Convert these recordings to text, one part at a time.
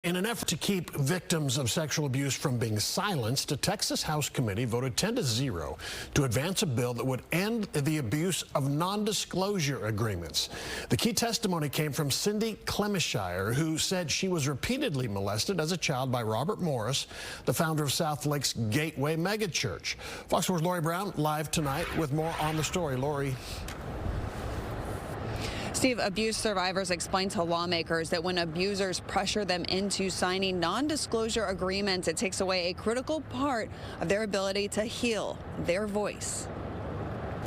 In an effort to keep victims of sexual abuse from being silenced, a Texas House committee voted 10-0 to advance a bill that would end the abuse of non-disclosure agreements. The key testimony came from Cindy Clemishire, who said she was repeatedly molested as a child by Robert Morris, the founder of South Lake's Gateway megachurch. Fox 4's Lori Brown live tonight with more on the story. Lori. Steve, abuse survivors explain to lawmakers that when abusers pressure them into signing non-disclosure agreements, it takes away a critical part of their ability to heal their voice.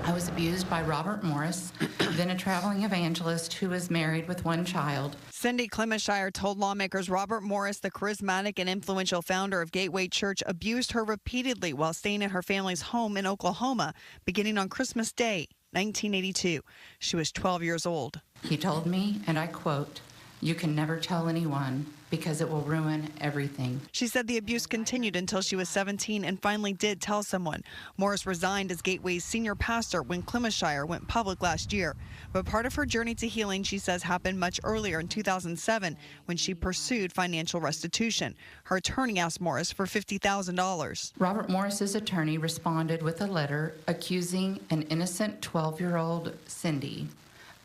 I was abused by Robert Morris, then a traveling evangelist who was married with one child. Cindy Clemishire told lawmakers Robert Morris, the charismatic and influential founder of Gateway Church, abused her repeatedly while staying at her family's home in Oklahoma, beginning on Christmas Day, 1982. She was 12 years old. He told me, and I quote, "You can never tell anyone because it will ruin everything." She said the abuse continued until she was 17 and finally did tell someone. Morris resigned as Gateway's senior pastor when Clemishire went public last year. But part of her journey to healing, she says, happened much earlier in 2007 when she pursued financial restitution. Her attorney asked Morris for $50,000. Robert Morris's attorney responded with a letter accusing an innocent 12-year-old Cindy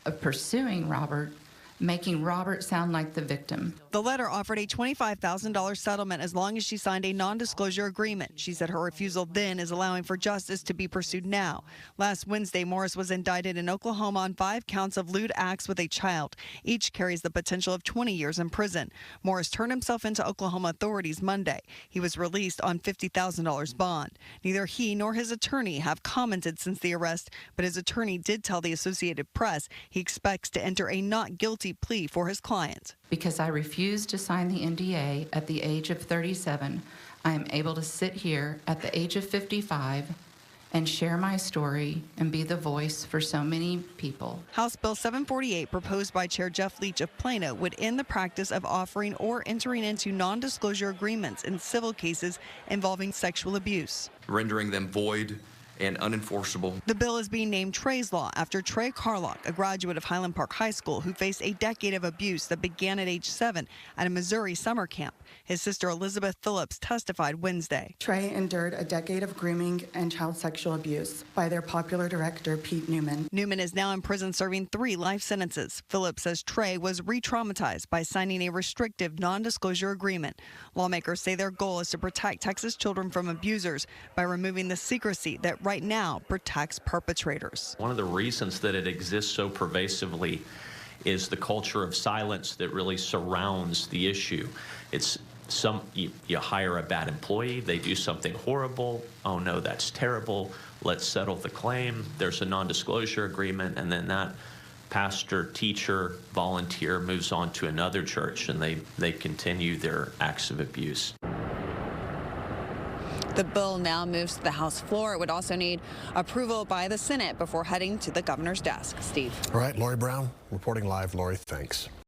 of pursuing Robert, making Robert sound like the victim. The letter offered a $25,000 settlement as long as she signed a non-disclosure agreement. She said her refusal then is allowing for justice to be pursued now. Last Wednesday, Morris was indicted in Oklahoma on 5 counts of lewd acts with a child. Each carries the potential of 20 years in prison. Morris turned himself into Oklahoma authorities Monday. He was released on $50,000 bond. Neither he nor his attorney have commented since the arrest, but his attorney did tell the Associated Press he expects to enter a not guilty plea for his client. Because I refused to sign the NDA at the age of 37, I am able to sit here at the age of 55 and share my story and be the voice for so many people. House Bill 748, proposed by Chair Jeff Leach of Plano, would end the practice of offering or entering into non-disclosure agreements in civil cases involving sexual abuse, rendering them void and unenforceable. The bill is being named Trey's Law after Trey Carlock, a graduate of Highland Park High School who faced a decade of abuse that began at age 7 at a Missouri summer camp. His sister Elizabeth Phillips testified Wednesday. Trey endured a decade of grooming and child sexual abuse by their popular director, Pete Newman. Newman is now in prison serving 3 life sentences. Phillips says Trey was re-traumatized by signing a restrictive non-disclosure agreement. Lawmakers say their goal is to protect Texas children from abusers by removing the secrecy that right now protects perpetrators. One of the reasons that it exists so pervasively is the culture of silence that really surrounds the issue. It's you hire a bad employee, they do something horrible, oh no, that's terrible, let's settle the claim, there's a non-disclosure agreement, and then that pastor, teacher, volunteer moves on to another church and they continue their acts of abuse. The bill now moves to the House floor. It would also need approval by the Senate before heading to the governor's desk. Steve. All right, Lori Brown reporting live. Lori, thanks.